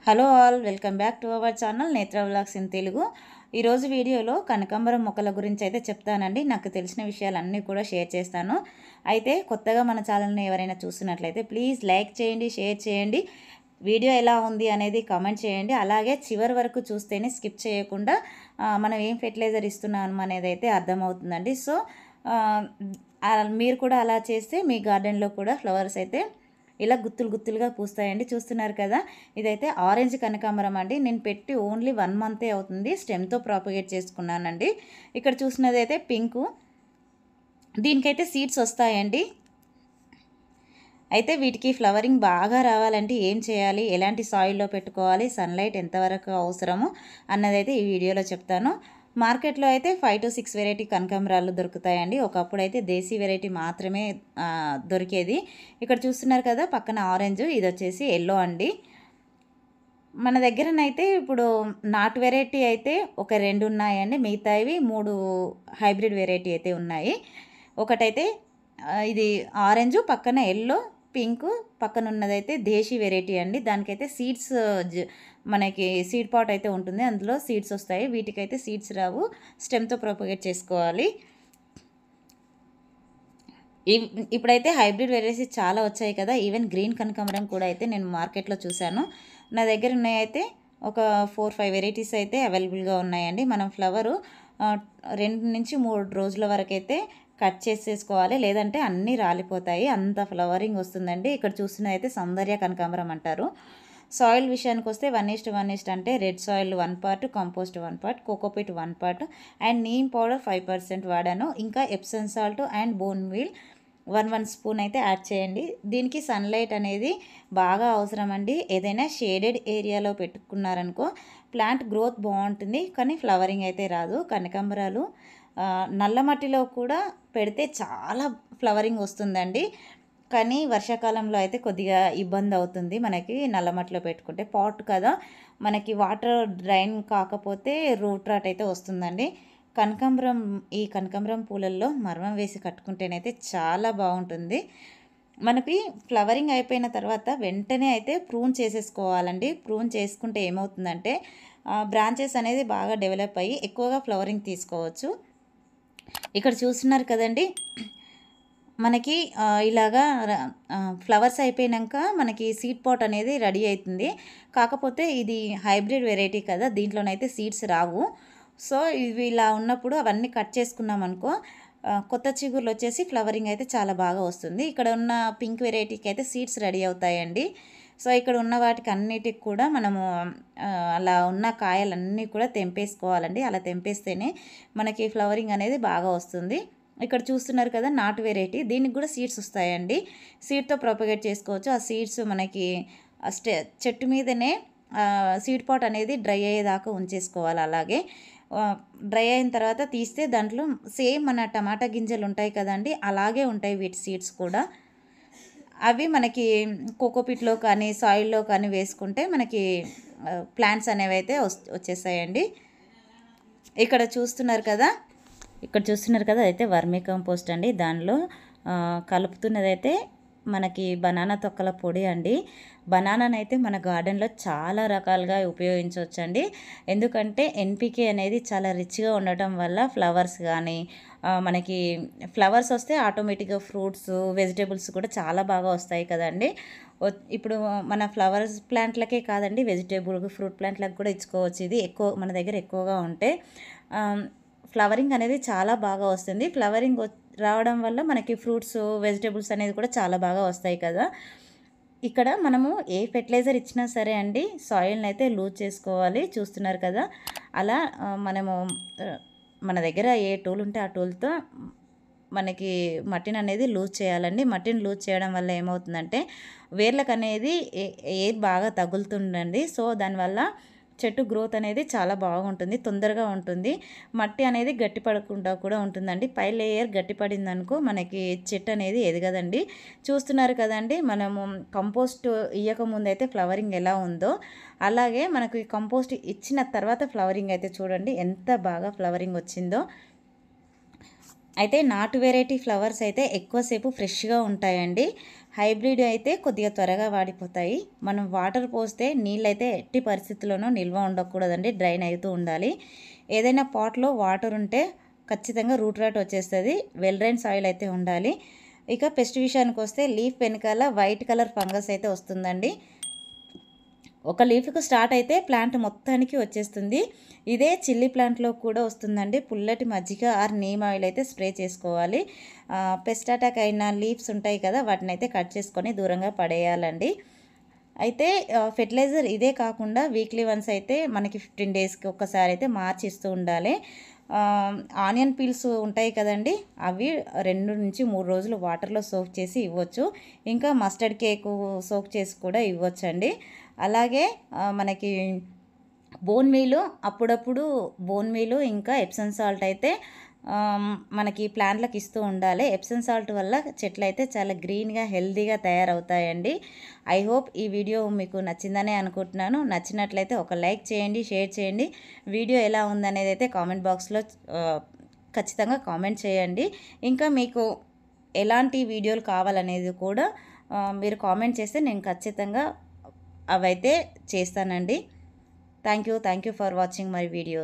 Hello all, welcome back to our channel నేత్ర vlogs in Telugu. ఈరోజు వీడియోలో కనకాంబరం మొక్కల గురించి అయితే చెప్తానండి. నాకు తెలిసిన విషయాలన్నీ కూడా షేర్ చేస్తాను. అయితే కొత్తగా మన ఛానల్ని ఎవరైనా చూస్తున్నట్లయితే ప్లీజ్ లైక్ చేయండి, షేర్ చేయండి. వీడియో ఎలా ఉంది అనేది కామెంట్ చేయండి. అలాగే చివరి వరకు చూస్తేనే స్కిప్ చేయకుండా మనం ఏం ఫెర్టిలైజర్ ఇస్తున్నాము అనేది అయితే అర్థమవుతుందండి. సో మీరు కూడా అలా చేస్తే మీ గార్డెన్లో కూడా ఫ్లవర్స్ అయితే ఇలా గుత్తులు గుత్తులుగా పూస్తాయండి. చూస్తున్నారు కదా, ఇదైతే ఆరెంజ్ కనకాంబరం అండి. నేను పెట్టి ఓన్లీ 1 మంతే అవుతుంది. స్టెమ్తో ప్రాపగేట్ చేసుకున్నానండి. ఇక్కడ చూసినది అయితే పింకు, దీనికైతే సీడ్స్ వస్తాయండి. అయితే వీటికి ఫ్లవరింగ్ బాగా రావాలంటే ఏం చేయాలి, ఎలాంటి సాయిల్లో పెట్టుకోవాలి, సన్లైట్ ఎంతవరకు అవసరము అన్నదైతే ఈ వీడియోలో చెప్తాను. మార్కెట్లో అయితే 5 to 6 వెరైటీ కనకాంబరాలు దొరుకుతాయండి. ఒకప్పుడు అయితే దేశీ వెరైటీ మాత్రమే దొరికేది. ఇక్కడ చూస్తున్నారు కదా, పక్కన ఆరెంజ్, ఇది వచ్చేసి ఎల్లో అండి. మన దగ్గరనైతే ఇప్పుడు నాటు వెరైటీ అయితే ఒక 2 ఉన్నాయండి. మిగతావి 3 హైబ్రిడ్ వెరైటీ అయితే ఉన్నాయి. ఒకటైతే ఇది ఆరెంజ్, పక్కన ఎల్లో, పింక్, పక్కన ఉన్నదైతే దేశీ వెరైటీ అండి. దానికైతే సీడ్స్ మనకి సీడ్ పాట్ అయితే ఉంటుంది, అందులో సీడ్స్ వస్తాయి. వీటికైతే సీడ్స్ రావు, స్టెమ్తో ప్రొపగేట్ చేసుకోవాలి. ఇప్పుడైతే హైబ్రిడ్ వెరైటీస్ చాలా వచ్చాయి కదా. ఈవెన్ గ్రీన్ కనకాంబరం కూడా అయితే నేను మార్కెట్లో చూశాను. నా దగ్గర ఉన్నాయైతే ఒక 4-5 వెరైటీస్ అయితే అవైలబుల్గా ఉన్నాయండి. మనం ఫ్లవరు 2 నుంచి 3 రోజుల వరకు అయితే కట్ చేసేసుకోవాలి, లేదంటే అన్నీ రాలిపోతాయి, అంత ఫ్లవరింగ్ వస్తుందండి. ఇక్కడ చూస్తున్నదైతే సౌందర్య కనకాంబరం అంటారు. సాయిల్ విషయానికి వస్తే 1:1 అంటే red soil 1 part, compost 1 part, cocopeat 1 part and neem powder 5% వాడాను. ఇంకా Epsom salt and bone meal 1 spoon అయితే యాడ్ చేయండి. దీనికి సన్లైట్ అనేది బాగా అవసరం అండి. ఏదైనా షేడెడ్ ఏరియాలో పెట్టుకున్నారనుకో ప్లాంట్ గ్రోత్ బాగుంటుంది, కానీ ఫ్లవరింగ్ అయితే రాదు. కనకాంబరాలు నల్ల మట్టిలో కూడా పెడితే చాలా ఫ్లవరింగ్ వస్తుందండి, కానీ వర్షాకాలంలో అయితే కొద్దిగా ఇబ్బంది అవుతుంది మనకి. నల్ల మట్టిలో పెట్టుకుంటే పాట్ కదా, మనకి వాటర్ డ్రైన్ కాకపోతే రూట్ రాట్ అయితే వస్తుందండి. ఈ కనకాంబరం పూలల్లో మర్మం వేసి కట్టుకుంటేనైతే చాలా బాగుంటుంది. మనకి ఫ్లవరింగ్ అయిపోయిన తర్వాత వెంటనే అయితే ప్రూన్ చేసేసుకోవాలండి. ప్రూన్ చేసుకుంటే ఏమవుతుందంటే బ్రాంచెస్ అనేది బాగా డెవలప్ అయ్యి ఎక్కువగా ఫ్లవరింగ్ తీసుకోవచ్చు. ఇక్కడ చూస్తున్నారు కదండి, మనకి ఇలాగా ఫ్లవర్స్ అయిపోయాక మనకి సీడ్ పాట్ అనేది రెడీ అవుతుంది. కాకపోతే ఇది హైబ్రిడ్ వెరైటీ కదా, దీంట్లోనైతే సీడ్స్ రావు. సో ఇవి ఇలా ఉన్నప్పుడు అవన్నీ కట్ చేసుకున్నాం అనుకో, కొత్త చిగుర్లు వచ్చేసి ఫ్లవరింగ్ అయితే చాలా బాగా వస్తుంది. ఇక్కడ ఉన్న పింక్ వెరైటీకి అయితే సీడ్స్ రెడీ అవుతాయండి. సో ఇక్కడ ఉన్న వాటికి అన్నిటికి కూడా మనము అలా ఉన్న కాయలన్నీ కూడా తెంపేసుకోవాలండి. అలా తెంపేస్తేనే మనకి ఫ్లవరింగ్ అనేది బాగా వస్తుంది. ఇక్కడ చూస్తున్నారు కదా, నాటు వెరైటీ, దీనికి కూడా సీడ్స్ వస్తాయండి. సీడ్తో ప్రొపగేట్ చేసుకోవచ్చు. ఆ సీడ్స్ మనకి చెట్టు మీదనే సీడ్ పాట్ అనేది డ్రై అయ్యేదాకా ఉంచేసుకోవాలి. అలాగే డ్రై అయిన తర్వాత తీస్తే దాంట్లో సేమ్ మన టమాటా గింజలు ఉంటాయి కదండి, అలాగే ఉంటాయి వీటి సీడ్స్ కూడా. అవి మనకి కోకోపీట్లో కానీ సాయిల్లో కానీ వేసుకుంటే మనకి ప్లాంట్స్ అనేవి అయితే వచ్చేస్తాయండి. ఇక్కడ చూస్తున్నారు కదా అయితే వర్మీ కంపోస్ట్ అండి. దానిలో కలుపుతున్నదైతే మనకి బనానా తొక్కల పొడి అండి. బనానానైతే మన గార్డెన్లో చాలా రకాలుగా ఉపయోగించవచ్చండి. ఎందుకంటే ఎన్పికే అనేది చాలా రిచ్గా ఉండటం వల్ల ఫ్లవర్స్ కానీ మనకి ఫ్లవర్స్ వస్తే ఆటోమేటిక్గా ఫ్రూట్స్, వెజిటేబుల్స్ కూడా చాలా బాగా వస్తాయి కదండి. ఇప్పుడు మన ఫ్లవర్స్ ప్లాంట్లకే కాదండి, వెజిటేబుల్ ఫ్రూట్ ప్లాంట్లకు కూడా ఇచ్చుకోవచ్చు. ఇది మన దగ్గర ఎక్కువగా ఉంటే ఫ్లవరింగ్ అనేది చాలా బాగా వస్తుంది. ఫ్లవరింగ్ రావడం వల్ల మనకి ఫ్రూట్స్, వెజిటేబుల్స్ అనేది కూడా చాలా బాగా వస్తాయి కదా. ఇక్కడ మనము ఏ ఫెర్టిలైజర్ ఇచ్చినా సరే అండి, సాయిల్ని అయితే లూజ్ చేసుకోవాలి. చూస్తున్నారు కదా, అలా మనము మన దగ్గర ఏ టూల్ ఉంటే ఆ టూల్తో మనకి మట్టిని అనేది లూజ్ చేయాలండి. మట్టిని లూజ్ చేయడం వల్ల ఏమవుతుందంటే వేర్లకు అనేది ఎయిర్ బాగా తగులుతుందండి. సో దానివల్ల చెట్టు గ్రోత్ అనేది చాలా బాగుంటుంది, తొందరగా ఉంటుంది. మట్టి అనేది గట్టిపడకుండా కూడా ఉంటుందండి. పై లేయర్ గట్టిపడింది అనుకో మనకి చెట్టు అనేది ఎదగదండి. చూస్తున్నారు కదండి, మనము కంపోస్ట్ ఇవ్వకముందు అయితే ఫ్లవరింగ్ ఎలా ఉందో, అలాగే మనకి కంపోస్ట్ ఇచ్చిన తర్వాత ఫ్లవరింగ్ అయితే చూడండి ఎంత బాగా ఫ్లవరింగ్ వచ్చిందో. అయితే నాటు వెరైటీ ఫ్లవర్స్ అయితే ఎక్కువసేపు ఫ్రెష్గా ఉంటాయండి. హైబ్రిడ్ అయితే కొద్దిగా త్వరగా వాడిపోతాయి. మనం వాటర్ పోస్తే నీళ్ళైతే ఎట్టి పరిస్థితుల్లోనూ నిల్వ ఉండకూడదండి, డ్రైన్ అవుతూ ఉండాలి. ఏదైనా పాట్లో వాటర్ ఉంటే ఖచ్చితంగా రూట్ రాట్ వచ్చేస్తుంది. వెల్ డ్రైన్ సాయిల్ అయితే ఉండాలి. ఇక పెస్ట్ విషయానికి వస్తే లీఫ్ వెనకాల వైట్ కలర్ ఫంగస్ అయితే వస్తుందండి. ఒక లీఫ్కి స్టార్ట్ అయితే ప్లాంట్ మొత్తానికి వచ్చేస్తుంది. ఇదే చిల్లీ ప్లాంట్లో కూడా వస్తుందండి. పుల్లటి మజ్జిగ ఆర్ నీమ్ ఆయిల్ అయితే స్ప్రే చేసుకోవాలి. పెస్ట్ అటాక్ అయిన లీవ్స్ ఉంటాయి కదా, వాటిని అయితే కట్ చేసుకొని దూరంగా పడేయాలండి. అయితే ఫెర్టిలైజర్ ఇదే కాకుండా వీక్లీ వన్స్ అయితే మనకి 15 డేస్కి ఒక్కసారి అయితే మార్చిస్తూ ఉండాలి. ఆనియన్ పీల్స్ ఉంటాయి కదండి, అవి 2 నుంచి 3 రోజులు వాటర్లో సోక్ చేసి ఇవ్వచ్చు. ఇంకా మస్టర్డ్ కేకు సోక్ చేసి కూడా ఇవ్వచ్చండి. అలాగే మనకి బోన్ మీలు, అప్పుడప్పుడు బోన్ మీలు ఇంకా ఎప్సమ్ సాల్ట్ అయితే మనకి ప్లాంట్లకు ఇస్తూ ఉండాలి. ఎప్సమ్ సాల్ట్ వల్ల చెట్లు అయితే చాలా గ్రీన్గా హెల్తీగా తయారవుతాయండి. ఐ హోప్ ఈ వీడియో మీకు నచ్చిందనే అనుకుంటున్నాను. నచ్చినట్లయితే ఒక లైక్ చేయండి, షేర్ చేయండి. వీడియో ఎలా ఉందనేది అయితే కామెంట్ బాక్స్లో ఖచ్చితంగా కామెంట్ చేయండి. ఇంకా మీకు ఎలాంటి వీడియోలు కావాలనేది కూడా మీరు కామెంట్ చేస్తే నేను ఖచ్చితంగా అవైతే చేస్తానండి. Thank you for watching my videos.